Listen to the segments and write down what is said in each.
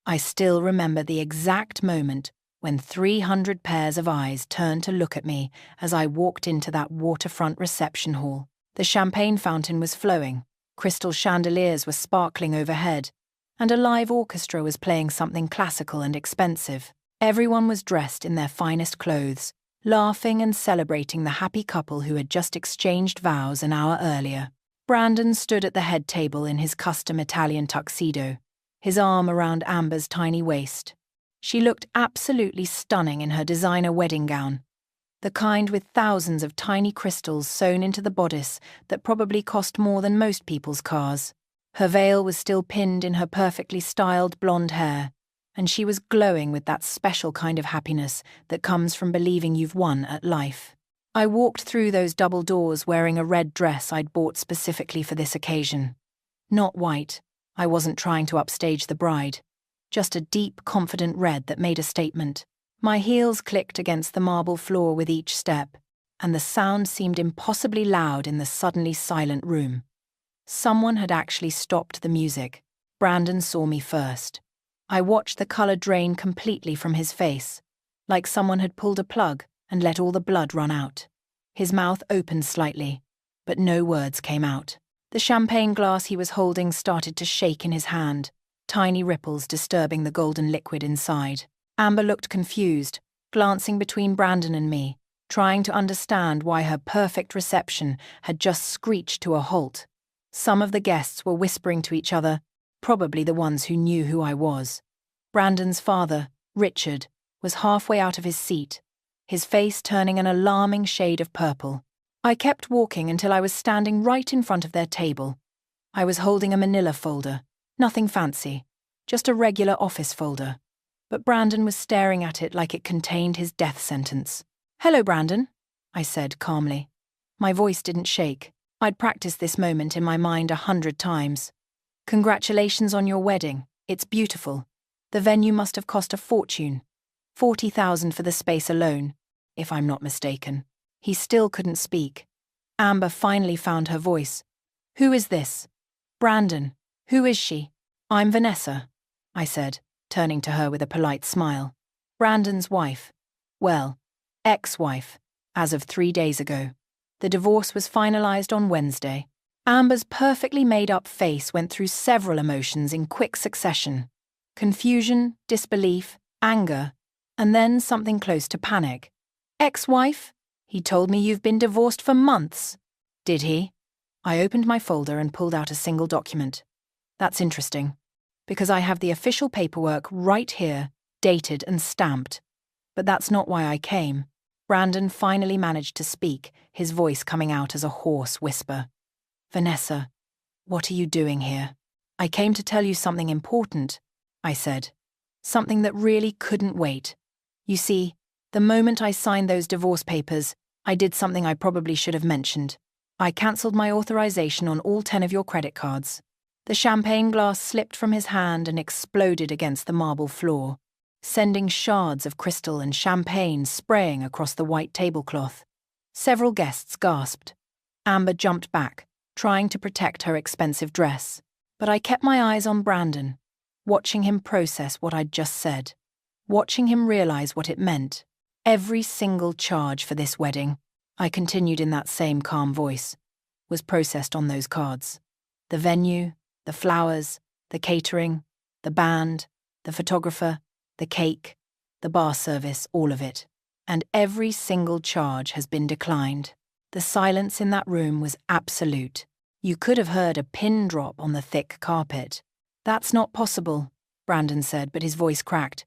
I still remember the exact moment when 300 pairs of eyes turned to look at me as I walked into that waterfront reception hall. The champagne fountain was flowing, crystal chandeliers were sparkling overhead, and a live orchestra was playing something classical and expensive. Everyone was dressed in their finest clothes, laughing and celebrating the happy couple who had just exchanged vows an hour earlier. Brandon stood at the head table in his custom Italian tuxedo, his arm around Amber's tiny waist. She looked absolutely stunning in her designer wedding gown, the kind with thousands of tiny crystals sewn into the bodice that probably cost more than most people's cars. Her veil was still pinned in her perfectly styled blonde hair, and she was glowing with that special kind of happiness that comes from believing you've won at life. I walked through those double doors wearing a red dress I'd bought specifically for this occasion. Not white, I wasn't trying to upstage the bride. Just a deep, confident red that made a statement. My heels clicked against the marble floor with each step, and the sound seemed impossibly loud in the suddenly silent room. Someone had actually stopped the music. Brandon saw me first. I watched the colour drain completely from his face, like someone had pulled a plug and let all the blood run out. His mouth opened slightly, but no words came out. The champagne glass he was holding started to shake in his hand, tiny ripples disturbing the golden liquid inside. Amber looked confused, glancing between Brandon and me, trying to understand why her perfect reception had just screeched to a halt. Some of the guests were whispering to each other, probably the ones who knew who I was. Brandon's father, Richard, was halfway out of his seat, his face turning an alarming shade of purple. I kept walking until I was standing right in front of their table. I was holding a manila folder, nothing fancy, just a regular office folder. But Brandon was staring at it like it contained his death sentence. "Hello, Brandon," I said calmly. My voice didn't shake. I'd practiced this moment in my mind 100 times. "Congratulations on your wedding. It's beautiful. The venue must have cost a fortune. 40,000 for the space alone, if I'm not mistaken." He still couldn't speak. Amber finally found her voice. "Who is this?" "Brandon. Who is she?" "I'm Vanessa," I said, turning to her with a polite smile. "Brandon's wife. Well, ex-wife, as of 3 days ago. The divorce was finalized on Wednesday." Amber's perfectly made-up face went through several emotions in quick succession. Confusion, disbelief, anger, and then something close to panic. "Ex-wife? He told me you've been divorced for months." "Did he?" I opened my folder and pulled out a single document. "That's interesting, because I have the official paperwork right here, dated and stamped. But that's not why I came." Brandon finally managed to speak, his voice coming out as a hoarse whisper. "Vanessa, what are you doing here?" "I came to tell you something important," I said. "Something that really couldn't wait. You see, the moment I signed those divorce papers, I did something I probably should have mentioned. I cancelled my authorization on all 10 of your credit cards." The champagne glass slipped from his hand and exploded against the marble floor, sending shards of crystal and champagne spraying across the white tablecloth. Several guests gasped. Amber jumped back, trying to protect her expensive dress. But I kept my eyes on Brandon, watching him process what I'd just said, watching him realize what it meant. "Every single charge for this wedding," I continued in that same calm voice, "was processed on those cards. The venue, the flowers, the catering, the band, the photographer, the cake, the bar service, all of it. And every single charge has been declined." The silence in that room was absolute. You could have heard a pin drop on the thick carpet. "That's not possible," Brandon said, but his voice cracked.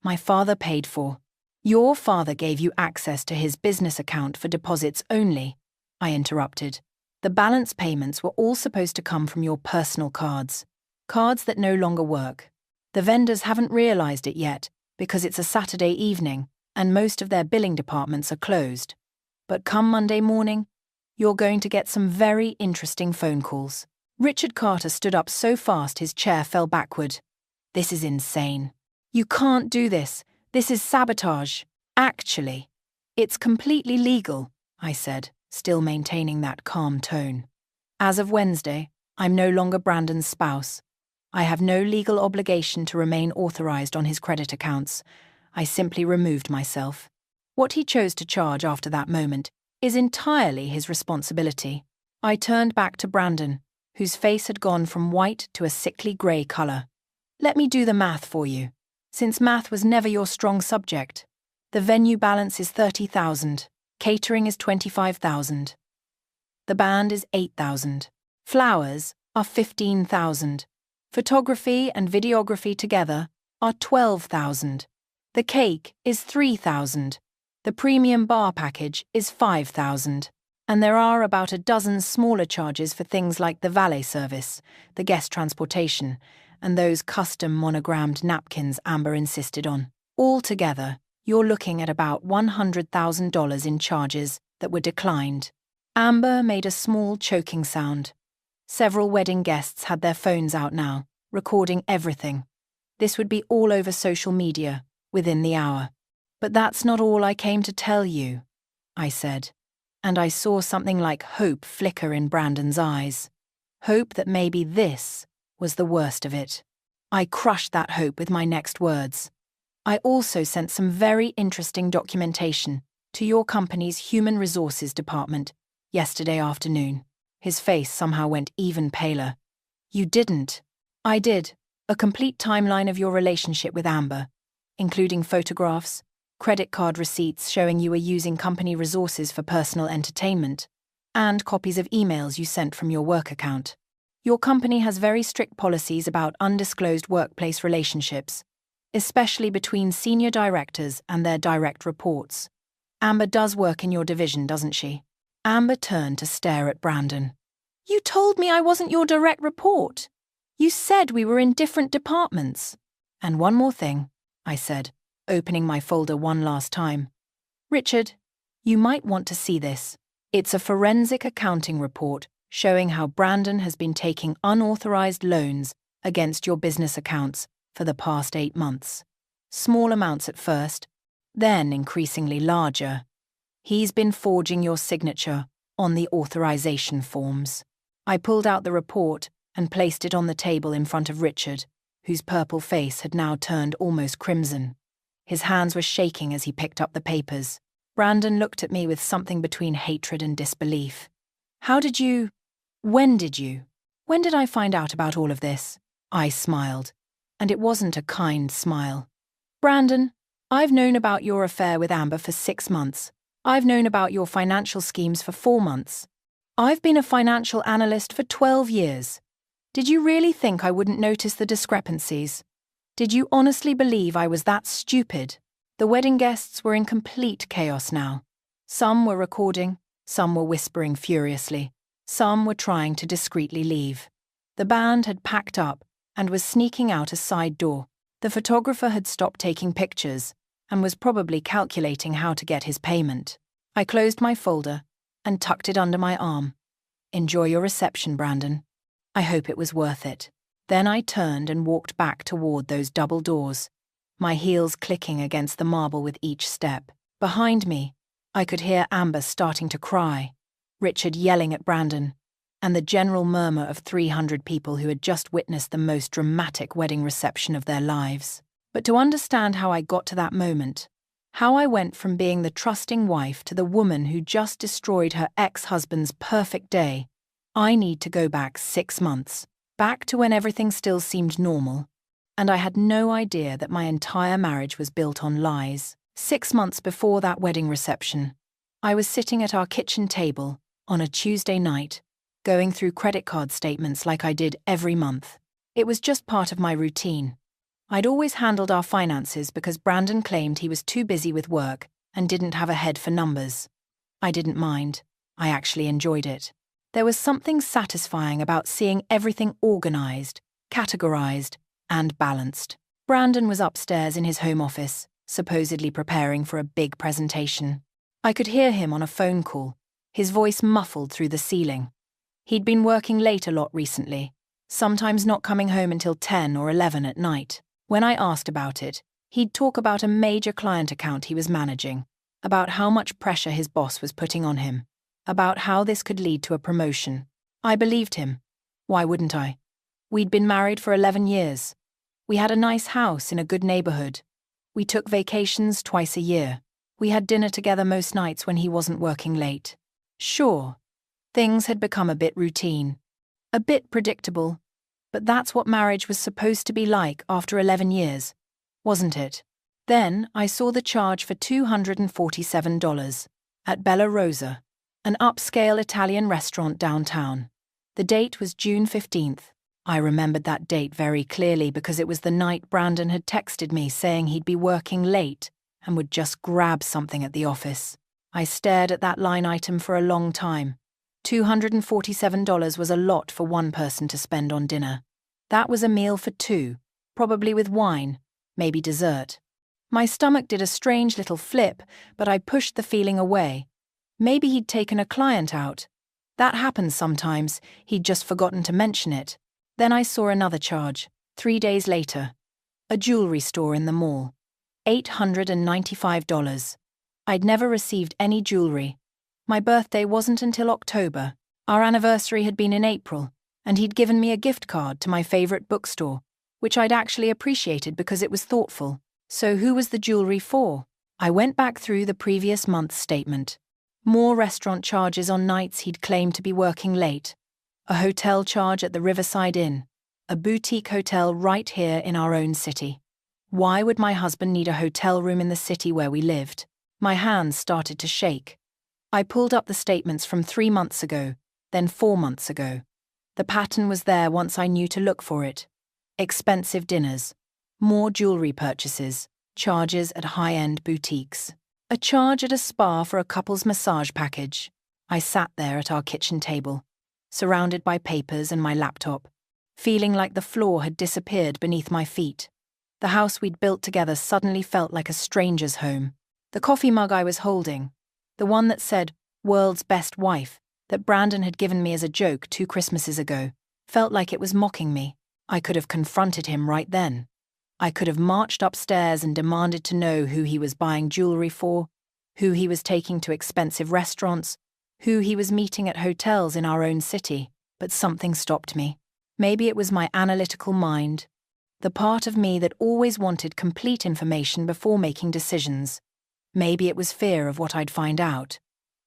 "My father paid for." "Your father gave you access to his business account for deposits only," I interrupted. "The balance payments were all supposed to come from your personal cards. Cards that no longer work. The vendors haven't realized it yet because it's a Saturday evening and most of their billing departments are closed. But come Monday morning, you're going to get some very interesting phone calls." Richard Carter stood up so fast his chair fell backward. "This is insane. You can't do this. This is sabotage." "Actually, it's completely legal," I said, still maintaining that calm tone. "As of Wednesday, I'm no longer Brandon's spouse. I have no legal obligation to remain authorized on his credit accounts. I simply removed myself. What he chose to charge after that moment is entirely his responsibility. I turned back to Brandon, whose face had gone from white to a sickly grey colour. Let me do the math for you. Since math was never your strong subject, the venue balance is 30,000, catering is 25,000. The band is 8,000. Flowers are 15,000. Photography and videography together are 12,000. The cake is 3,000. The premium bar package is 5,000. And there are about a dozen smaller charges for things like the valet service, the guest transportation, and those custom monogrammed napkins Amber insisted on. Altogether, you're looking at about $100,000 in charges that were declined. Amber made a small choking sound. Several wedding guests had their phones out now, recording everything. This would be all over social media within the hour. But that's not all I came to tell you, I said, and I saw something like hope flicker in Brandon's eyes. Hope that maybe this was the worst of it. I crushed that hope with my next words. I also sent some very interesting documentation to your company's human resources department yesterday afternoon. His face somehow went even paler. You didn't. I did. A complete timeline of your relationship with Amber, including photographs, credit card receipts showing you were using company resources for personal entertainment, and copies of emails you sent from your work account. Your company has very strict policies about undisclosed workplace relationships, especially between senior directors and their direct reports. Amber does work in your division, doesn't she? Amber turned to stare at Brandon. You told me I wasn't your direct report. You said we were in different departments. And one more thing, I said, opening my folder one last time. Richard, you might want to see this. It's a forensic accounting report showing how Brandon has been taking unauthorized loans against your business accounts for the past 8 months. Small amounts at first, then increasingly larger. He's been forging your signature on the authorization forms. I pulled out the report and placed it on the table in front of Richard, whose purple face had now turned almost crimson. His hands were shaking as he picked up the papers. Brandon looked at me with something between hatred and disbelief. When did I find out about all of this? I smiled, and it wasn't a kind smile. Brandon, I've known about your affair with Amber for 6 months. I've known about your financial schemes for 4 months. I've been a financial analyst for 12 years. Did you really think I wouldn't notice the discrepancies? Did you honestly believe I was that stupid? The wedding guests were in complete chaos now. Some were recording, some were whispering furiously, some were trying to discreetly leave. The band had packed up and was sneaking out a side door. The photographer had stopped taking pictures and was probably calculating how to get his payment. I closed my folder and tucked it under my arm. Enjoy your reception, Brandon. I hope it was worth it. Then I turned and walked back toward those double doors, my heels clicking against the marble with each step. Behind me, I could hear Amber starting to cry, Richard yelling at Brandon, and the general murmur of 300 people who had just witnessed the most dramatic wedding reception of their lives. But to understand how I got to that moment, how I went from being the trusting wife to the woman who just destroyed her ex-husband's perfect day, I need to go back 6 months, back to when everything still seemed normal, and I had no idea that my entire marriage was built on lies. 6 months before that wedding reception, I was sitting at our kitchen table on a Tuesday night, going through credit card statements like I did every month. It was just part of my routine. I'd always handled our finances because Brandon claimed he was too busy with work and didn't have a head for numbers. I didn't mind. I actually enjoyed it. There was something satisfying about seeing everything organized, categorized, and balanced. Brandon was upstairs in his home office, supposedly preparing for a big presentation. I could hear him on a phone call, his voice muffled through the ceiling. He'd been working late a lot recently, sometimes not coming home until 10 or 11 at night. When I asked about it, he'd talk about a major client account he was managing, about how much pressure his boss was putting on him, about how this could lead to a promotion. I believed him. Why wouldn't I? We'd been married for 11 years. We had a nice house in a good neighborhood. We took vacations twice a year. We had dinner together most nights when he wasn't working late. Sure, things had become a bit routine, a bit predictable, but that's what marriage was supposed to be like after 11 years, wasn't it? Then I saw the charge for $247 at Bella Rosa, an upscale Italian restaurant downtown. The date was June 15th. I remembered that date very clearly because it was the night Brandon had texted me saying he'd be working late and would just grab something at the office. I stared at that line item for a long time. $247 was a lot for one person to spend on dinner. That was a meal for two, probably with wine, maybe dessert. My stomach did a strange little flip, but I pushed the feeling away. Maybe he'd taken a client out. That happens sometimes, he'd just forgotten to mention it. Then I saw another charge, 3 days later. A jewelry store in the mall. $895. I'd never received any jewelry. My birthday wasn't until October. Our anniversary had been in April, and he'd given me a gift card to my favorite bookstore, which I'd actually appreciated because it was thoughtful. So who was the jewelry for? I went back through the previous month's statement. More restaurant charges on nights he'd claimed to be working late. A hotel charge at the Riverside Inn, a boutique hotel right here in our own city. Why would my husband need a hotel room in the city where we lived? My hands started to shake. I pulled up the statements from 3 months ago, then 4 months ago. The pattern was there once I knew to look for it. Expensive dinners, more jewelry purchases, charges at high-end boutiques. A charge at a spa for a couple's massage package. I sat there at our kitchen table, surrounded by papers and my laptop, feeling like the floor had disappeared beneath my feet. The house we'd built together suddenly felt like a stranger's home. The coffee mug I was holding, the one that said, "World's Best Wife," that Brandon had given me as a joke 2 Christmases ago, felt like it was mocking me. I could have confronted him right then. I could have marched upstairs and demanded to know who he was buying jewelry for, who he was taking to expensive restaurants, who he was meeting at hotels in our own city, but something stopped me. Maybe it was my analytical mind, the part of me that always wanted complete information before making decisions. Maybe it was fear of what I'd find out.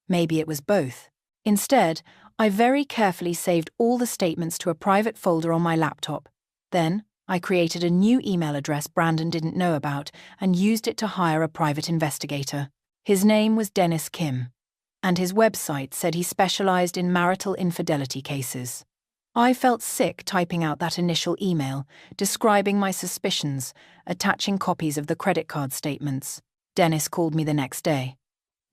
Maybe it was both. Instead, I very carefully saved all the statements to a private folder on my laptop. Then, I created a new email address Brandon didn't know about and used it to hire a private investigator. His name was Dennis Kim, and his website said he specialized in marital infidelity cases. I felt sick typing out that initial email, describing my suspicions, attaching copies of the credit card statements. Dennis called me the next day.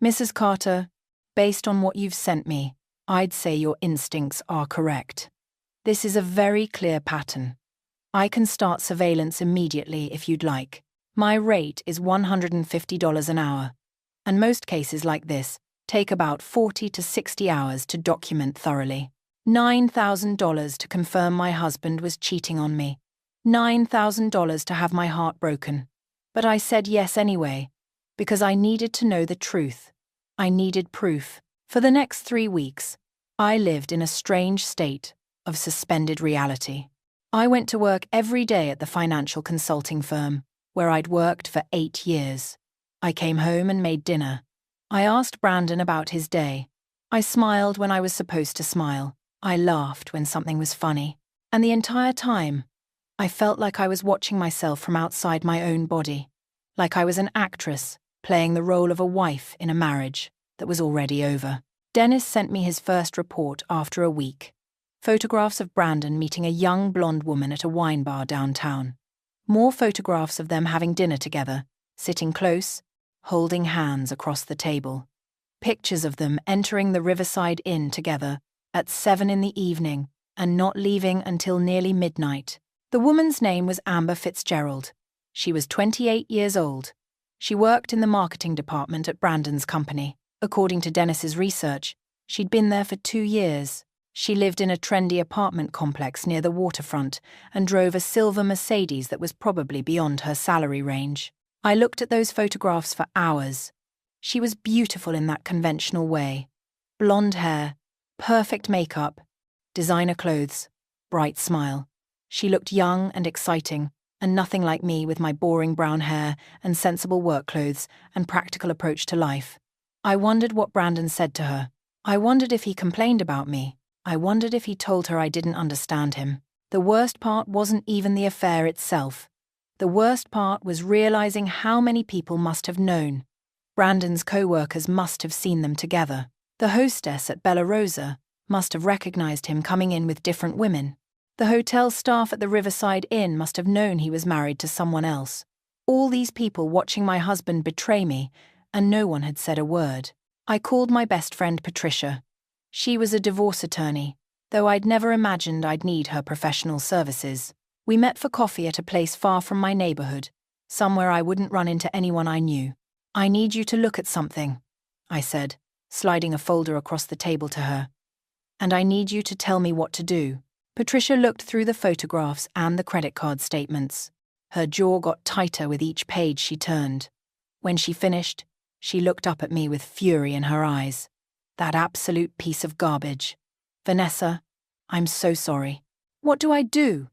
"Mrs. Carter, based on what you've sent me, I'd say your instincts are correct. This is a very clear pattern. I can start surveillance immediately if you'd like. My rate is $150 an hour, and most cases like this take about 40 to 60 hours to document thoroughly. $9,000 to confirm my husband was cheating on me. $9,000 to have my heart broken. But I said yes anyway, because I needed to know the truth. I needed proof. For the next 3 weeks, I lived in a strange state of suspended reality. I went to work every day at the financial consulting firm, where I'd worked for 8 years. I came home and made dinner. I asked Brandon about his day. I smiled when I was supposed to smile. I laughed when something was funny. And the entire time, I felt like I was watching myself from outside my own body, like I was an actress playing the role of a wife in a marriage that was already over. Dennis sent me his first report after a week. Photographs of Brandon meeting a young blonde woman at a wine bar downtown. More photographs of them having dinner together, sitting close, holding hands across the table. Pictures of them entering the Riverside Inn together at 7 in the evening and not leaving until nearly midnight. The woman's name was Amber Fitzgerald. She was 28 years old. She worked in the marketing department at Brandon's company. According to Dennis's research, she'd been there for 2 years. She lived in a trendy apartment complex near the waterfront and drove a silver Mercedes that was probably beyond her salary range. I looked at those photographs for hours. She was beautiful in that conventional way. Blonde hair, perfect makeup, designer clothes, bright smile. She looked young and exciting, and nothing like me with my boring brown hair and sensible work clothes and practical approach to life. I wondered what Brandon said to her. I wondered if he complained about me. I wondered if he told her I didn't understand him. The worst part wasn't even the affair itself. The worst part was realizing how many people must have known. Brandon's co-workers must have seen them together. The hostess at Bella Rosa must have recognized him coming in with different women. The hotel staff at the Riverside Inn must have known he was married to someone else. All these people watching my husband betray me, and no one had said a word. I called my best friend Patricia. She was a divorce attorney, though I'd never imagined I'd need her professional services. We met for coffee at a place far from my neighborhood, somewhere I wouldn't run into anyone I knew. "I need you to look at something," I said, sliding a folder across the table to her. "And I need you to tell me what to do." Patricia looked through the photographs and the credit card statements. Her jaw got tighter with each page she turned. When she finished, she looked up at me with fury in her eyes. "That absolute piece of garbage. Vanessa, I'm so sorry." "What do I do?"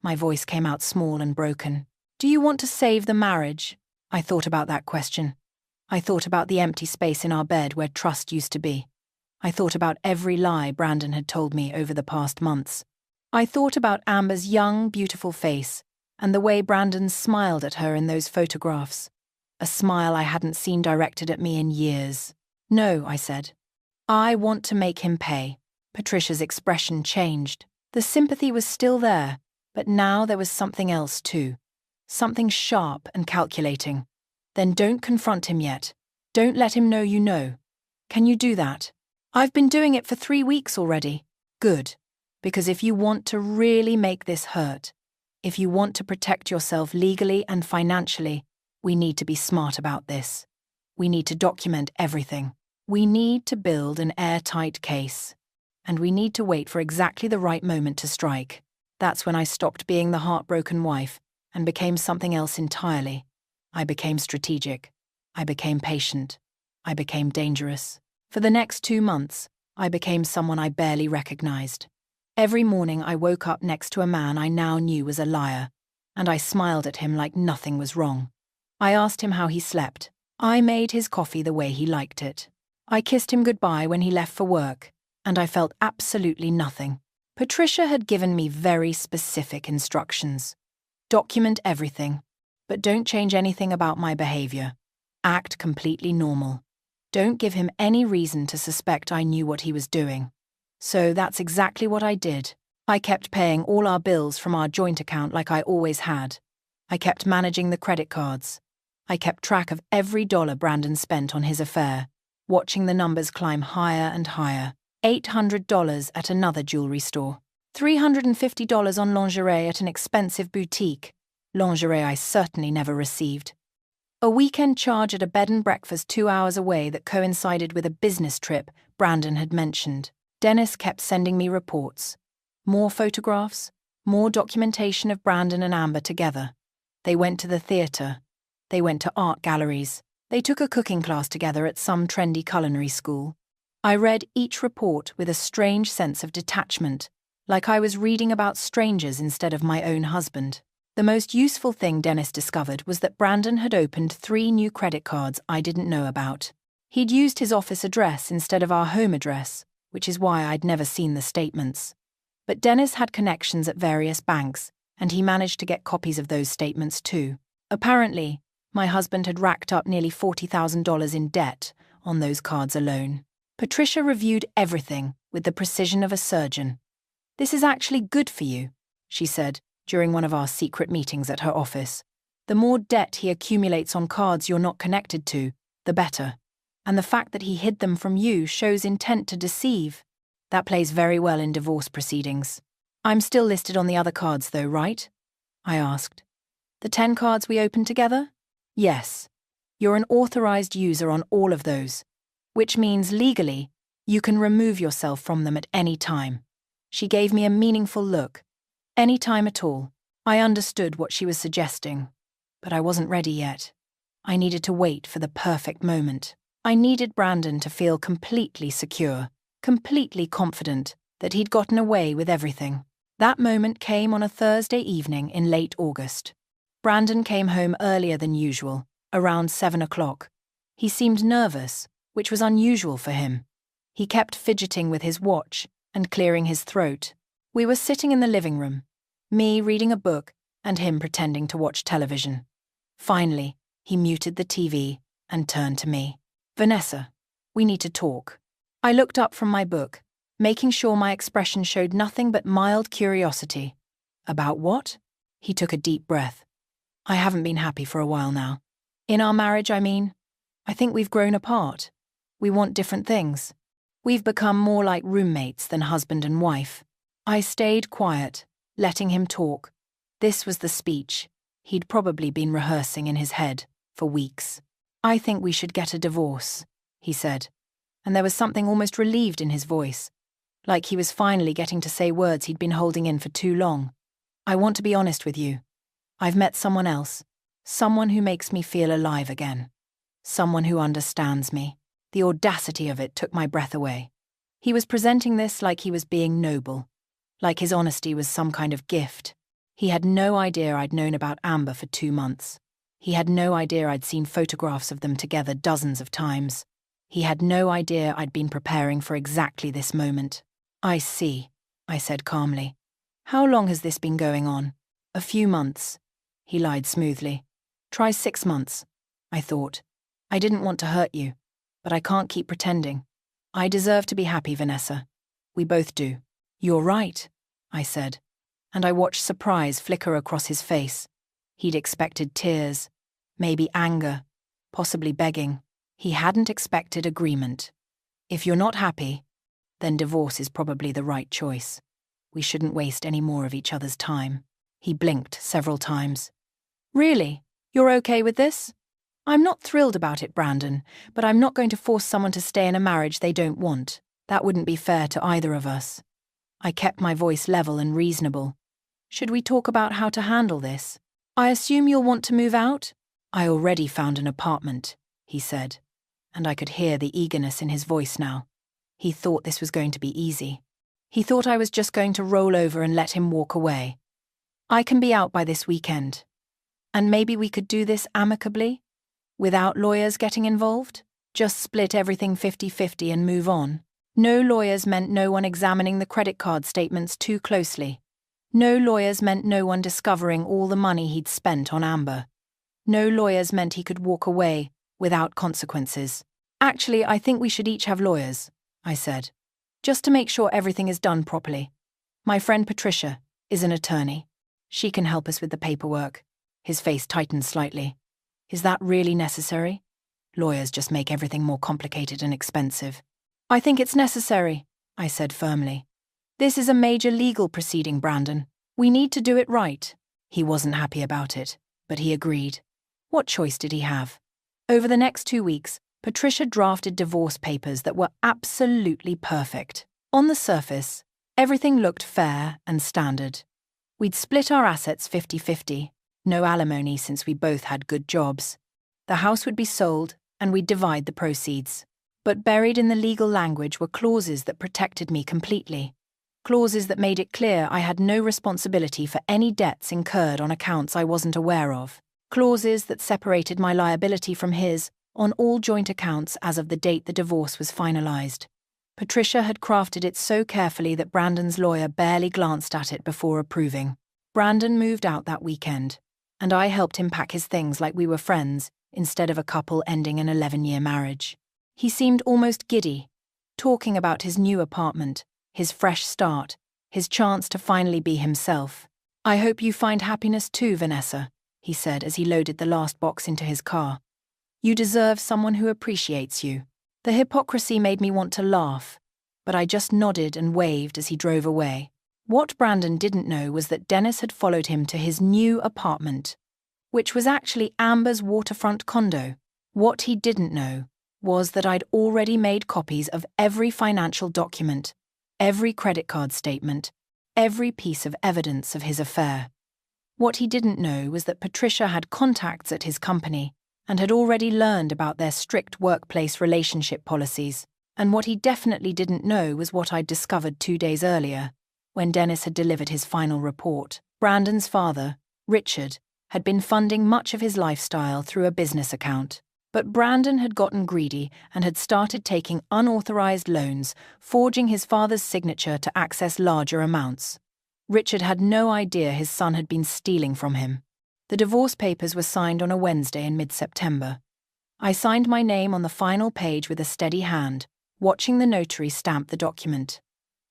My voice came out small and broken. "Do you want to save the marriage?" I thought about that question. I thought about the empty space in our bed where trust used to be. I thought about every lie Brandon had told me over the past months. I thought about Amber's young, beautiful face and the way Brandon smiled at her in those photographs. A smile I hadn't seen directed at me in years. "No," I said. "I want to make him pay." Patricia's expression changed. The sympathy was still there, but now there was something else too. Something sharp and calculating. "Then don't confront him yet. Don't let him know you know. Can you do that?" "I've been doing it for 3 weeks already." "Good. Because if you want to really make this hurt, if you want to protect yourself legally and financially, we need to be smart about this. We need to document everything. We need to build an airtight case. And we need to wait for exactly the right moment to strike." That's when I stopped being the heartbroken wife and became something else entirely. I became strategic. I became patient. I became dangerous. For the next 2 months, I became someone I barely recognized. Every morning I woke up next to a man I now knew was a liar, and I smiled at him like nothing was wrong. I asked him how he slept. I made his coffee the way he liked it. I kissed him goodbye when he left for work, and I felt absolutely nothing. Patricia had given me very specific instructions. Document everything, but don't change anything about my behavior. Act completely normal. Don't give him any reason to suspect I knew what he was doing. So that's exactly what I did. I kept paying all our bills from our joint account like I always had. I kept managing the credit cards. I kept track of every dollar Brandon spent on his affair, watching the numbers climb higher and higher. $800 at another jewelry store. $350 on lingerie at an expensive boutique. Lingerie I certainly never received. A weekend charge at a bed and breakfast 2 hours away that coincided with a business trip Brandon had mentioned. Dennis kept sending me reports. More photographs, more documentation of Brandon and Amber together. They went to the theatre. They went to art galleries. They took a cooking class together at some trendy culinary school. I read each report with a strange sense of detachment, like I was reading about strangers instead of my own husband. The most useful thing Dennis discovered was that Brandon had opened 3 new credit cards I didn't know about. He'd used his office address instead of our home address, which is why I'd never seen the statements. But Dennis had connections at various banks, and he managed to get copies of those statements too. Apparently, my husband had racked up nearly $40,000 in debt on those cards alone. Patricia reviewed everything with the precision of a surgeon. "This is actually good for you," she said during one of our secret meetings at her office. "The more debt he accumulates on cards you're not connected to, the better. And the fact that he hid them from you shows intent to deceive. That plays very well in divorce proceedings. I'm still listed on the other cards though, right?" I asked. "The 10 cards we opened together?" "Yes. You're an authorized user on all of those, which means legally, you can remove yourself from them at any time." She gave me a meaningful look. Any time at all. I understood what she was suggesting, but I wasn't ready yet. I needed to wait for the perfect moment. I needed Brandon to feel completely secure, completely confident that he'd gotten away with everything. That moment came on a Thursday evening in late August. Brandon came home earlier than usual, around 7 o'clock. He seemed nervous, which was unusual for him. He kept fidgeting with his watch and clearing his throat. We were sitting in the living room, me reading a book and him pretending to watch television. Finally, he muted the TV and turned to me. "Vanessa, we need to talk." I looked up from my book, making sure my expression showed nothing but mild curiosity. "About what?" He took a deep breath. "I haven't been happy for a while now. In our marriage, I mean. I think we've grown apart. We want different things. We've become more like roommates than husband and wife." I stayed quiet, letting him talk. This was the speech he'd probably been rehearsing in his head for weeks. "I think we should get a divorce," he said, and there was something almost relieved in his voice, like he was finally getting to say words he'd been holding in for too long. "I want to be honest with you. I've met someone else, someone who makes me feel alive again. Someone who understands me." The audacity of it took my breath away. He was presenting this like he was being noble, like his honesty was some kind of gift. He had no idea I'd known about Amber for 2 months. He had no idea I'd seen photographs of them together dozens of times. He had no idea I'd been preparing for exactly this moment. "I see," I said calmly. "How long has this been going on?" "A few months," he lied smoothly. "Try 6 months," I thought. I didn't want to hurt you, but I can't keep pretending. I deserve to be happy, Vanessa. We both do. "You're right," I said, and I watched surprise flicker across his face. He'd expected tears, maybe anger, possibly begging. He hadn't expected agreement. "If you're not happy, then divorce is probably the right choice. We shouldn't waste any more of each other's time." He blinked several times. "Really? You're okay with this?" "I'm not thrilled about it, Brandon, but I'm not going to force someone to stay in a marriage they don't want. That wouldn't be fair to either of us." I kept my voice level and reasonable. "Should we talk about how to handle this? I assume you'll want to move out?" "I already found an apartment," he said, and I could hear the eagerness in his voice now. He thought this was going to be easy. He thought I was just going to roll over and let him walk away. "I can be out by this weekend. And maybe we could do this amicably? Without lawyers getting involved? Just split everything 50-50 and move on." No lawyers meant no one examining the credit card statements too closely. No lawyers meant no one discovering all the money he'd spent on Amber. No lawyers meant he could walk away without consequences. "Actually, I think we should each have lawyers," I said, "just to make sure everything is done properly. My friend Patricia is an attorney. She can help us with the paperwork." His face tightened slightly. "Is that really necessary? Lawyers just make everything more complicated and expensive." "I think it's necessary," I said firmly. "This is a major legal proceeding, Brandon. We need to do it right." He wasn't happy about it, but he agreed. What choice did he have? Over the next 2 weeks, Patricia drafted divorce papers that were absolutely perfect. On the surface, everything looked fair and standard. We'd split our assets 50-50, no alimony since we both had good jobs. The house would be sold, and we'd divide the proceeds. But buried in the legal language were clauses that protected me completely. Clauses that made it clear I had no responsibility for any debts incurred on accounts I wasn't aware of. Clauses that separated my liability from his on all joint accounts as of the date the divorce was finalized. Patricia had crafted it so carefully that Brandon's lawyer barely glanced at it before approving. Brandon moved out that weekend, and I helped him pack his things like we were friends instead of a couple ending an 11-year marriage. He seemed almost giddy, talking about his new apartment, his fresh start, his chance to finally be himself. "I hope you find happiness too, Vanessa," he said as he loaded the last box into his car. "You deserve someone who appreciates you." The hypocrisy made me want to laugh, but I just nodded and waved as he drove away. What Brandon didn't know was that Dennis had followed him to his new apartment, which was actually Amber's waterfront condo. What he didn't know was that I'd already made copies of every financial document, every credit card statement, every piece of evidence of his affair. What he didn't know was that Patricia had contacts at his company and had already learned about their strict workplace relationship policies. And what he definitely didn't know was what I'd discovered 2 days earlier, when Dennis had delivered his final report. Brandon's father, Richard, had been funding much of his lifestyle through a business account. But Brandon had gotten greedy and had started taking unauthorized loans, forging his father's signature to access larger amounts. Richard had no idea his son had been stealing from him. The divorce papers were signed on a Wednesday in mid-September. I signed my name on the final page with a steady hand, watching the notary stamp the document.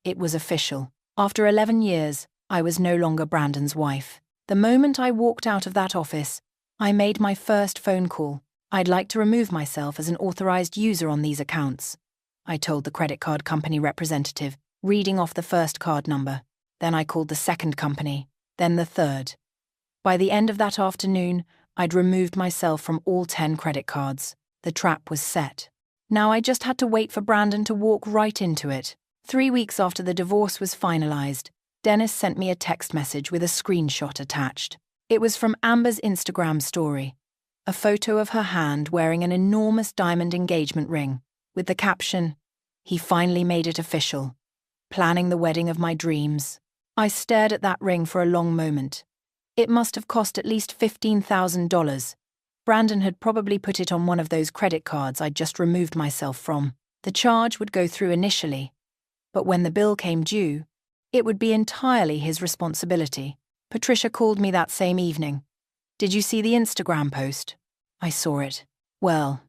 It was official. After 11 years, I was no longer Brandon's wife. The moment I walked out of that office, I made my first phone call. I'd like to remove myself as an authorized user on these accounts, I told the credit card company representative, reading off the first card number. Then I called the second company, then the third. By the end of that afternoon, I'd removed myself from all 10 credit cards. The trap was set. Now I just had to wait for Brandon to walk right into it. 3 weeks after the divorce was finalized, Dennis sent me a text message with a screenshot attached. It was from Amber's Instagram story. A photo of her hand wearing an enormous diamond engagement ring, with the caption, "He finally made it official. Planning the wedding of my dreams." I stared at that ring for a long moment. It must have cost at least $15,000. Brandon had probably put it on one of those credit cards I'd just removed myself from. The charge would go through initially, but when the bill came due, it would be entirely his responsibility. Patricia called me that same evening. "Did you see the Instagram post?" I saw it. Well,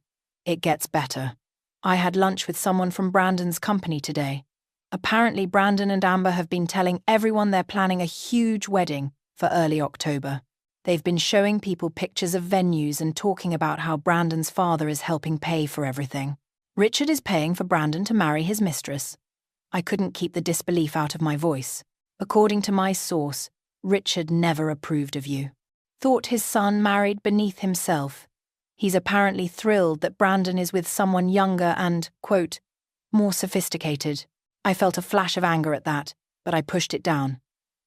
it gets better. I had lunch with someone from Brandon's company today. Apparently Brandon and Amber have been telling everyone they're planning a huge wedding for early October. They've been showing people pictures of venues and talking about how Brandon's father is helping pay for everything. Richard is paying for Brandon to marry his mistress. I couldn't keep the disbelief out of my voice. According to my source, Richard never approved of you. Thought his son married beneath himself. He's apparently thrilled that Brandon is with someone younger and, quote, more sophisticated. I felt a flash of anger at that, but I pushed it down.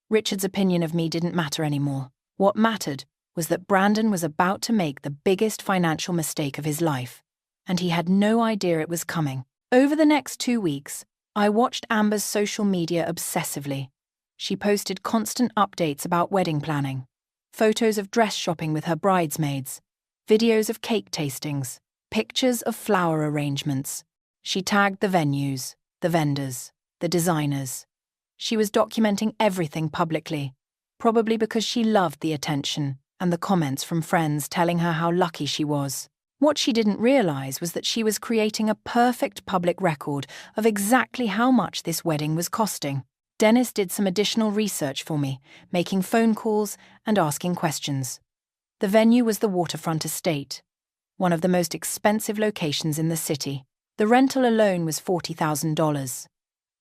Richard's opinion of me didn't matter anymore. What mattered was that Brandon was about to make the biggest financial mistake of his life, and he had no idea it was coming. Over the next 2 weeks, I watched Amber's social media obsessively. She posted constant updates about wedding planning, photos of dress shopping with her bridesmaids, videos of cake tastings, pictures of flower arrangements. She tagged the venues, the vendors, the designers. She was documenting everything publicly, probably because she loved the attention and the comments from friends telling her how lucky she was. What she didn't realize was that she was creating a perfect public record of exactly how much this wedding was costing. Dennis did some additional research for me, making phone calls and asking questions. The venue was the Waterfront Estate, one of the most expensive locations in the city. The rental alone was $40,000.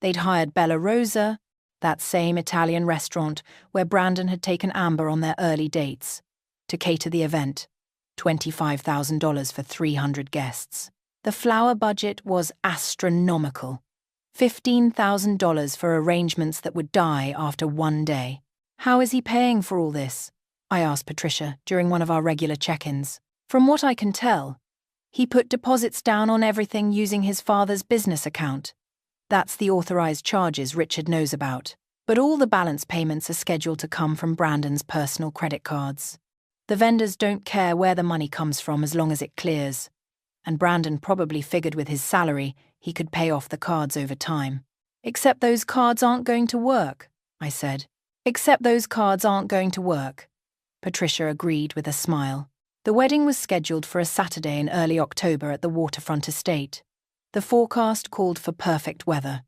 They'd hired Bella Rosa, that same Italian restaurant where Brandon had taken Amber on their early dates, to cater the event. $25,000 for 300 guests. The flower budget was astronomical. $15,000 for arrangements that would die after one day. How is he paying for all this? I asked Patricia during one of our regular check-ins. From what I can tell, he put deposits down on everything using his father's business account. That's the authorized charges Richard knows about. But all the balance payments are scheduled to come from Brandon's personal credit cards. The vendors don't care where the money comes from as long as it clears. And Brandon probably figured with his salary he could pay off the cards over time. "Except those cards aren't going to work," I said. "Except those cards aren't going to work." Patricia agreed with a smile. The wedding was scheduled for a Saturday in early October at the Waterfront Estate. The forecast called for perfect weather.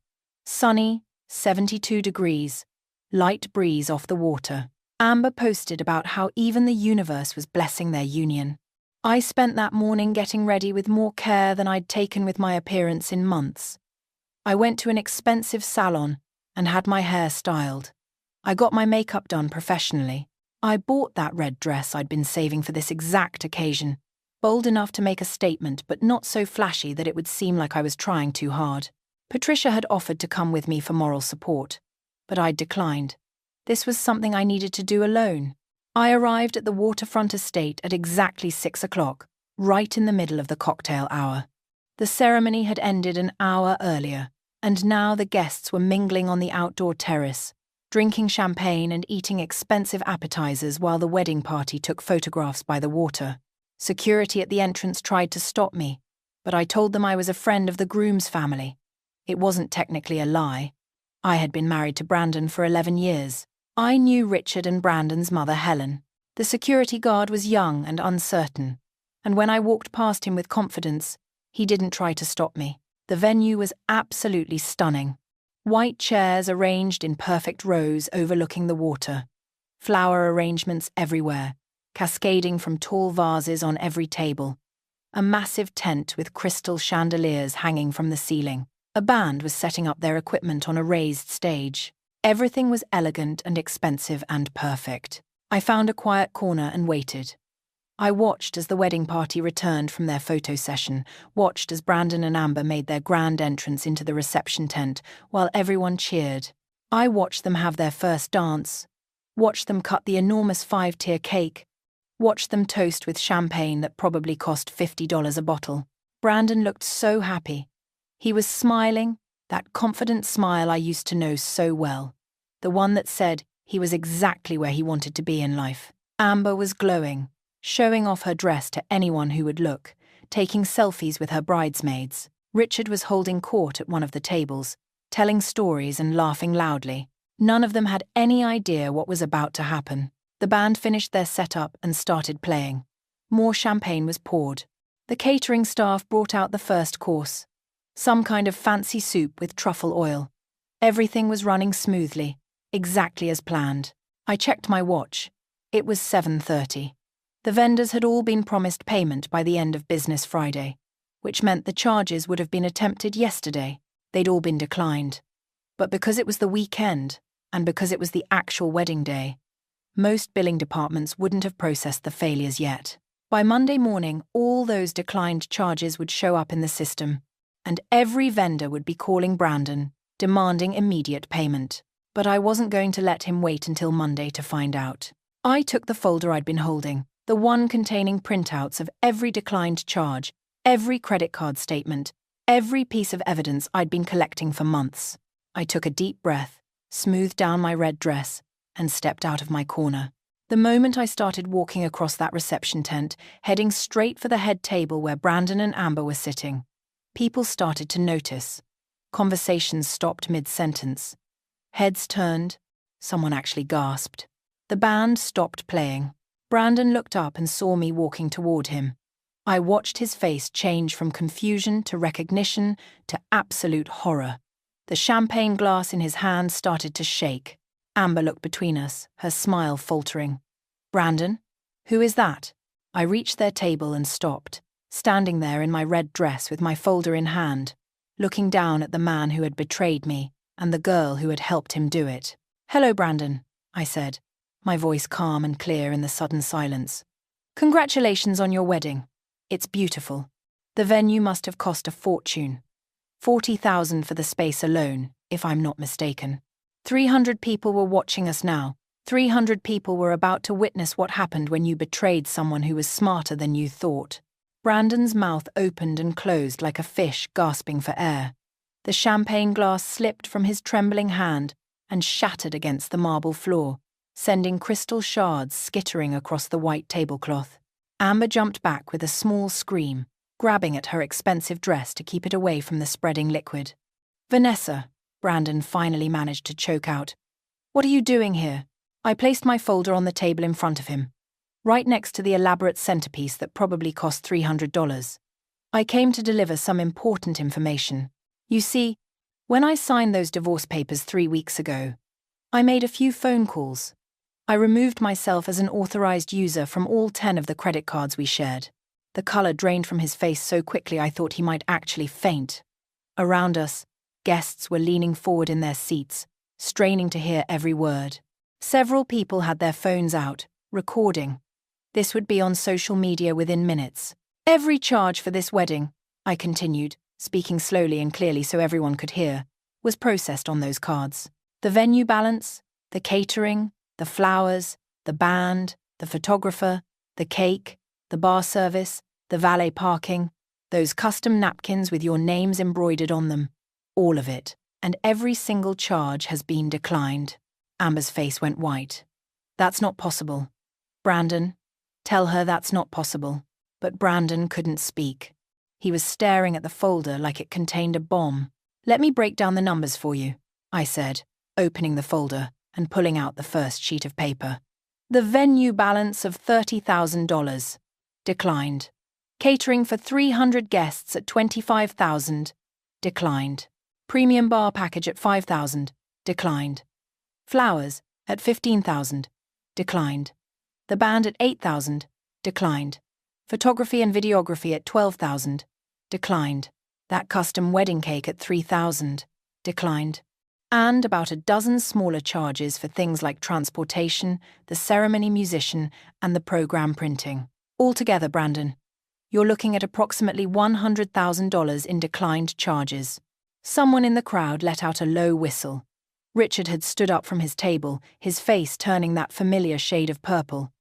Sunny, 72 degrees, light breeze off the water. Amber posted about how even the universe was blessing their union. I spent that morning getting ready with more care than I'd taken with my appearance in months. I went to an expensive salon and had my hair styled. I got my makeup done professionally. I bought that red dress I'd been saving for this exact occasion, bold enough to make a statement but not so flashy that it would seem like I was trying too hard. Patricia had offered to come with me for moral support, but I'd declined. This was something I needed to do alone. I arrived at the Waterfront Estate at exactly 6 o'clock, right in the middle of the cocktail hour. The ceremony had ended an hour earlier, and now the guests were mingling on the outdoor terrace, drinking champagne and eating expensive appetizers while the wedding party took photographs by the water. Security at the entrance tried to stop me, but I told them I was a friend of the groom's family. It wasn't technically a lie. I had been married to Brandon for 11 years. I knew Richard and Brandon's mother, Helen. The security guard was young and uncertain, and when I walked past him with confidence, he didn't try to stop me. The venue was absolutely stunning. White chairs arranged in perfect rows overlooking the water. Flower arrangements everywhere, cascading from tall vases on every table. A massive tent with crystal chandeliers hanging from the ceiling. A band was setting up their equipment on a raised stage. Everything was elegant and expensive and perfect. I found a quiet corner and waited. I watched as the wedding party returned from their photo session, watched as Brandon and Amber made their grand entrance into the reception tent while everyone cheered. I watched them have their first dance, watched them cut the enormous 5-tier cake, watched them toast with champagne that probably cost $50 a bottle. Brandon looked so happy. He was smiling, that confident smile I used to know so well, the one that said he was exactly where he wanted to be in life. Amber was glowing, showing off her dress to anyone who would look, taking selfies with her bridesmaids. Richard was holding court at one of the tables, telling stories and laughing loudly. None of them had any idea what was about to happen. The band finished their setup and started playing. More champagne was poured. The catering staff brought out the first course, some kind of fancy soup with truffle oil. Everything was running smoothly, exactly as planned. I checked my watch. It was 7:30. The vendors had all been promised payment by the end of business Friday, which meant the charges would have been attempted yesterday. They'd all been declined. But because it was the weekend, and because it was the actual wedding day, most billing departments wouldn't have processed the failures yet. By Monday morning, all those declined charges would show up in the system, and every vendor would be calling Brandon, demanding immediate payment. But I wasn't going to let him wait until Monday to find out. I took the folder I'd been holding, the one containing printouts of every declined charge, every credit card statement, every piece of evidence I'd been collecting for months. I took a deep breath, smoothed down my red dress, and stepped out of my corner. The moment I started walking across that reception tent, heading straight for the head table where Brandon and Amber were sitting, people started to notice. Conversations stopped mid-sentence. Heads turned. Someone actually gasped. The band stopped playing. Brandon looked up and saw me walking toward him. I watched his face change from confusion to recognition to absolute horror. The champagne glass in his hand started to shake. Amber looked between us, her smile faltering. "Brandon? Who is that?" I reached their table and stopped, standing there in my red dress with my folder in hand, looking down at the man who had betrayed me and the girl who had helped him do it. "Hello, Brandon," I said, my voice calm and clear in the sudden silence. "Congratulations on your wedding. It's beautiful. The venue must have cost a fortune. $40,000 for the space alone, if I'm not mistaken. 300 people were watching us now. 300 people were about to witness what happened when you betrayed someone who was smarter than you thought." Brandon's mouth opened and closed like a fish gasping for air. The champagne glass slipped from his trembling hand and shattered against the marble floor, sending crystal shards skittering across the white tablecloth. Amber jumped back with a small scream, grabbing at her expensive dress to keep it away from the spreading liquid. "Vanessa," Brandon finally managed to choke out. "What are you doing here?" I placed my folder on the table in front of him, right next to the elaborate centerpiece that probably cost $300. "I came to deliver some important information. You see, when I signed those divorce papers 3 weeks ago, I made a few phone calls. I removed myself as an authorized user from all 10 of the credit cards we shared." The color drained from his face so quickly I thought he might actually faint. Around us, guests were leaning forward in their seats, straining to hear every word. Several people had their phones out, recording. This would be on social media within minutes. "Every charge for this wedding," I continued, speaking slowly and clearly so everyone could hear, "was processed on those cards. The venue balance, the catering, the flowers, the band, the photographer, the cake, the bar service, the valet parking, those custom napkins with your names embroidered on them, all of it, and every single charge has been declined." Amber's face went white. That's not possible. Brandon, tell her that's not possible. But Brandon couldn't speak. He was staring at the folder like it contained a bomb. Let me break down the numbers for you, I said, opening the folder and pulling out the first sheet of paper. The venue balance of $30,000. Declined. Catering for 300 guests at $25,000. Declined. Premium bar package at $5,000. Declined. Flowers at $15,000. Declined. The band at $8,000. Declined. Photography and videography at $12,000. Declined. That custom wedding cake at $3,000. Declined. And about a dozen smaller charges for things like transportation, the ceremony musician, and the program printing. Altogether, Brandon, you're looking at approximately $100,000 in declined charges. Someone in the crowd let out a low whistle. Richard had stood up from his table, his face turning that familiar shade of purple.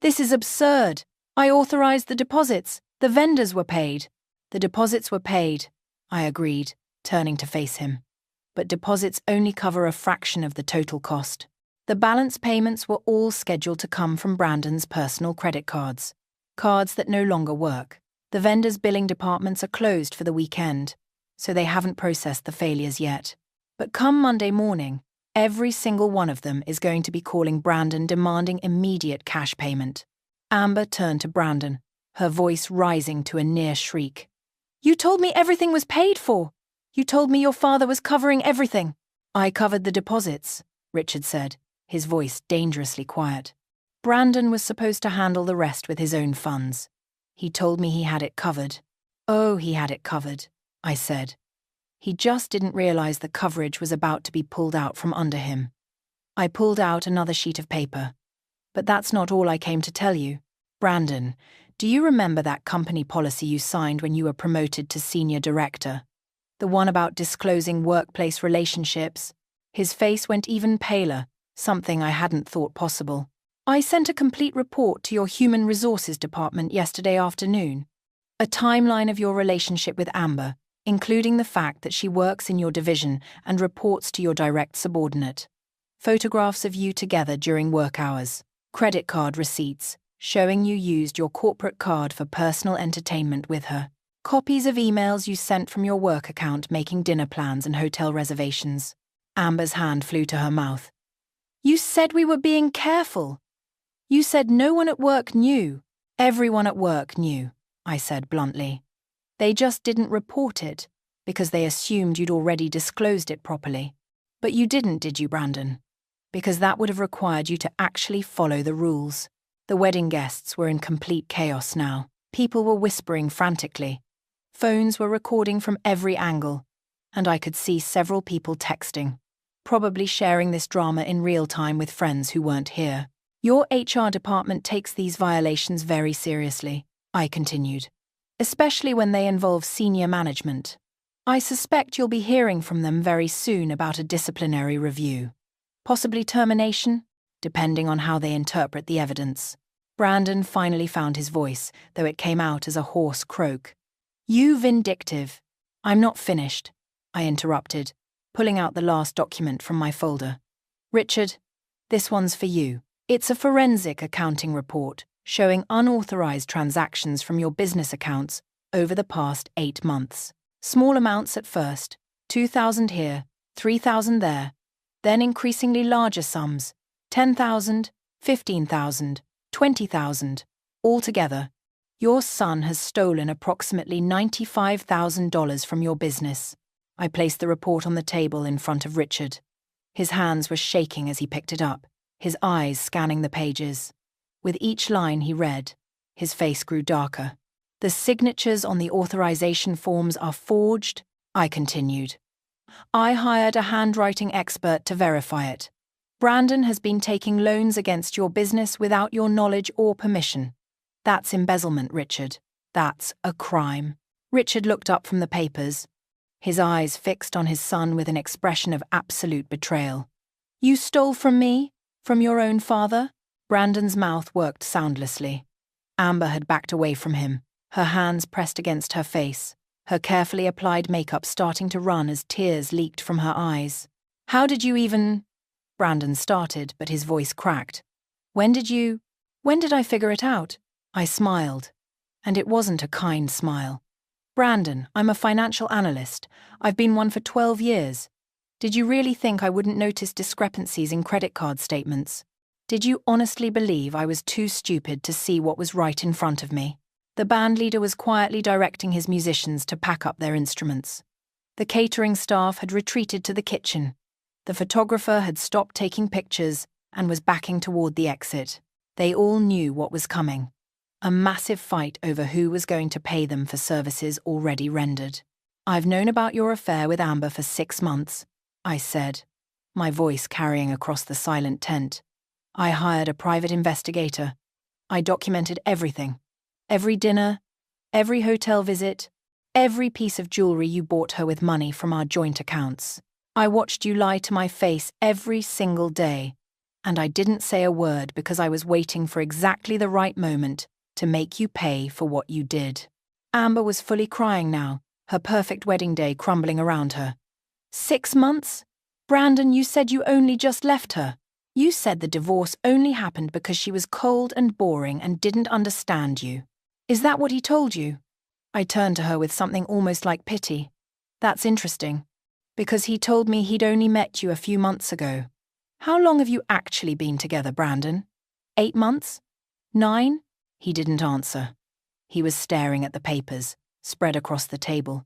This is absurd. I authorized the deposits. The vendors were paid. The deposits were paid, I agreed, turning to face him. But deposits only cover a fraction of the total cost. The balance payments were all scheduled to come from Brandon's personal credit cards. Cards that no longer work. The vendors' billing departments are closed for the weekend, so they haven't processed the failures yet. But come Monday morning, every single one of them is going to be calling Brandon demanding immediate cash payment. Amber turned to Brandon, her voice rising to a near shriek. You told me everything was paid for. You told me your father was covering everything. I covered the deposits, Richard said, his voice dangerously quiet. Brandon was supposed to handle the rest with his own funds. He told me he had it covered. Oh, he had it covered, I said. He just didn't realize the coverage was about to be pulled out from under him. I pulled out another sheet of paper. But that's not all I came to tell you. Brandon, do you remember that company policy you signed when you were promoted to senior director? The one about disclosing workplace relationships? His face went even paler, something I hadn't thought possible. I sent a complete report to your human resources department yesterday afternoon. A timeline of your relationship with Amber, including the fact that she works in your division and reports to your direct subordinate. Photographs of you together during work hours. Credit card receipts, showing you used your corporate card for personal entertainment with her. Copies of emails you sent from your work account making dinner plans and hotel reservations. Amber's hand flew to her mouth. You said we were being careful. You said no one at work knew. Everyone at work knew, I said bluntly. They just didn't report it, because they assumed you'd already disclosed it properly. But you didn't, did you, Brandon? Because that would have required you to actually follow the rules. The wedding guests were in complete chaos now. People were whispering frantically. Phones were recording from every angle, and I could see several people texting, probably sharing this drama in real time with friends who weren't here. Your HR department takes these violations very seriously, I continued, especially when they involve senior management. I suspect you'll be hearing from them very soon about a disciplinary review. Possibly termination, depending on how they interpret the evidence. Brandon finally found his voice, though it came out as a hoarse croak. You vindictive. I'm not finished, I interrupted, pulling out the last document from my folder. Richard, this one's for you. It's a forensic accounting report showing unauthorized transactions from your business accounts over the past 8 months. Small amounts at first, 2,000 here, 3,000 there, then increasingly larger sums, 10,000, 15,000, 20,000. Altogether, your son has stolen approximately $95,000 from your business. I placed the report on the table in front of Richard. His hands were shaking as he picked it up, his eyes scanning the pages. With each line he read, his face grew darker. The signatures on the authorization forms are forged, I continued. I hired a handwriting expert to verify it. Brandon has been taking loans against your business without your knowledge or permission. That's embezzlement, Richard. That's a crime. Richard looked up from the papers, his eyes fixed on his son with an expression of absolute betrayal. You stole from me? From your own father? Brandon's mouth worked soundlessly. Amber had backed away from him, her hands pressed against her face, her carefully applied makeup starting to run as tears leaked from her eyes. How did you even... Brandon started, but his voice cracked. When did I figure it out? I smiled. And it wasn't a kind smile. Brandon, I'm a financial analyst. I've been one for 12 years. Did you really think I wouldn't notice discrepancies in credit card statements? Did you honestly believe I was too stupid to see what was right in front of me? The bandleader was quietly directing his musicians to pack up their instruments. The catering staff had retreated to the kitchen. The photographer had stopped taking pictures and was backing toward the exit. They all knew what was coming. A massive fight over who was going to pay them for services already rendered. I've known about your affair with Amber for 6 months, I said, my voice carrying across the silent tent. I hired a private investigator. I documented everything. Every dinner, every hotel visit, every piece of jewelry you bought her with money from our joint accounts. I watched you lie to my face every single day, and I didn't say a word because I was waiting for exactly the right moment to make you pay for what you did. Amber was fully crying now, her perfect wedding day crumbling around her. 6 months? Brandon, you said you only just left her. You said the divorce only happened because she was cold and boring and didn't understand you. Is that what he told you? I turned to her with something almost like pity. That's interesting. Because he told me he'd only met you a few months ago. How long have you actually been together, Brandon? 8 months? 9? He didn't answer. He was staring at the papers, spread across the table,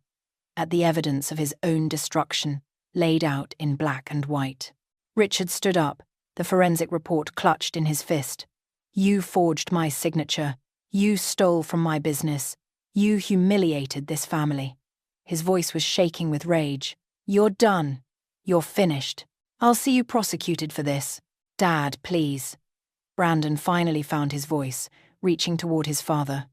at the evidence of his own destruction, laid out in black and white. Richard stood up, the forensic report clutched in his fist. You forged my signature. You stole from my business. You humiliated this family. His voice was shaking with rage. You're done. You're finished. I'll see you prosecuted for this. Dad, please. Brandon finally found his voice, reaching toward his father.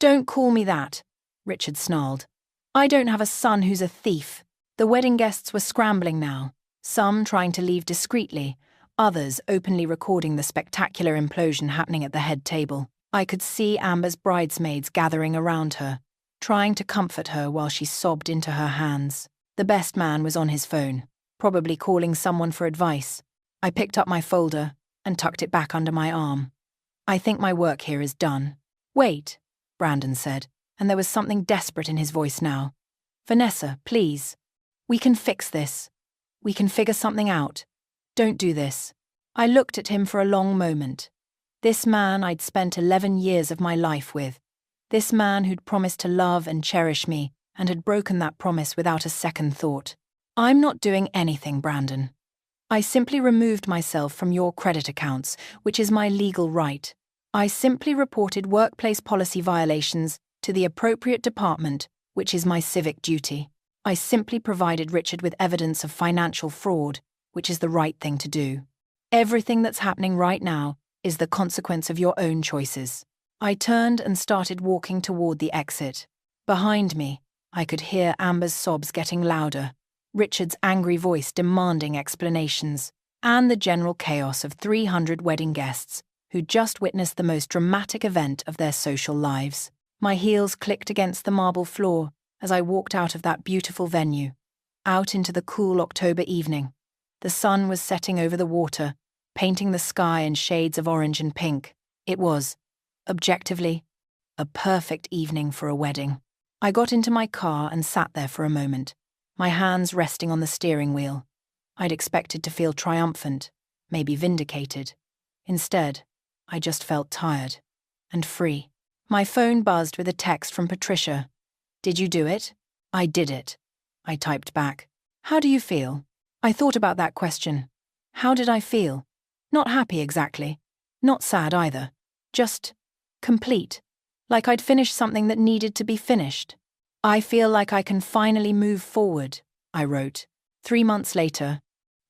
Don't call me that, Richard snarled. I don't have a son who's a thief. The wedding guests were scrambling now, some trying to leave discreetly, others openly recording the spectacular implosion happening at the head table. I could see Amber's bridesmaids gathering around her, trying to comfort her while she sobbed into her hands. The best man was on his phone, probably calling someone for advice. I picked up my folder and tucked it back under my arm. I think my work here is done. Wait, Brandon said, and there was something desperate in his voice now. Vanessa, please. We can fix this. We can figure something out. Don't do this. I looked at him for a long moment. This man I'd spent 11 years of my life with. This man who'd promised to love and cherish me and had broken that promise without a second thought. I'm not doing anything, Brandon. I simply removed myself from your credit accounts, which is my legal right. I simply reported workplace policy violations to the appropriate department, which is my civic duty. I simply provided Richard with evidence of financial fraud, which is the right thing to do. Everything that's happening right now is the consequence of your own choices. I turned and started walking toward the exit. Behind me, I could hear Amber's sobs getting louder, Richard's angry voice demanding explanations, and the general chaos of 300 wedding guests who just witnessed the most dramatic event of their social lives. My heels clicked against the marble floor as I walked out of that beautiful venue, out into the cool October evening. The sun was setting over the water, painting the sky in shades of orange and pink. It was, objectively, a perfect evening for a wedding. I got into my car and sat there for a moment, my hands resting on the steering wheel. I'd expected to feel triumphant, maybe vindicated. Instead, I just felt tired and free. My phone buzzed with a text from Patricia. Did you do it? I did it. I typed back. How do you feel? I thought about that question. How did I feel? Not happy exactly. Not sad either. Just complete. Like I'd finished something that needed to be finished. I feel like I can finally move forward, I wrote. 3 months later,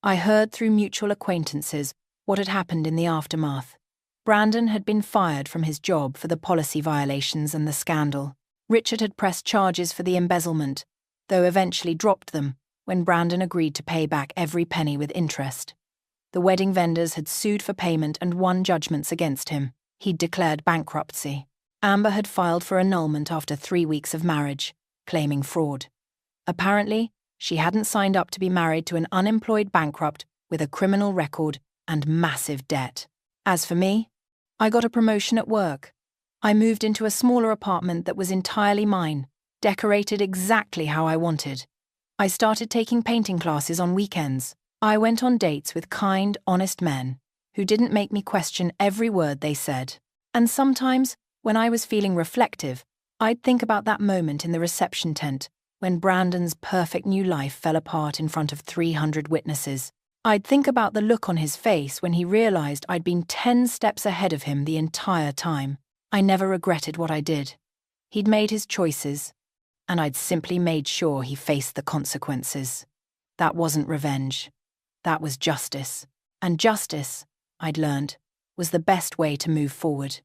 I heard through mutual acquaintances what had happened in the aftermath. Brandon had been fired from his job for the policy violations and the scandal. Richard had pressed charges for the embezzlement, though eventually dropped them when Brandon agreed to pay back every penny with interest. The wedding vendors had sued for payment and won judgments against him. He'd declared bankruptcy. Amber had filed for annulment after 3 weeks of marriage, claiming fraud. Apparently, she hadn't signed up to be married to an unemployed bankrupt with a criminal record and massive debt. As for me, I got a promotion at work. I moved into a smaller apartment that was entirely mine, decorated exactly how I wanted. I started taking painting classes on weekends. I went on dates with kind, honest men who didn't make me question every word they said. And sometimes, when I was feeling reflective, I'd think about that moment in the reception tent when Brandon's perfect new life fell apart in front of 300 witnesses. I'd think about the look on his face when he realized I'd been 10 steps ahead of him the entire time. I never regretted what I did. He'd made his choices, and I'd simply made sure he faced the consequences. That wasn't revenge. That was justice. And justice, I'd learned, was the best way to move forward.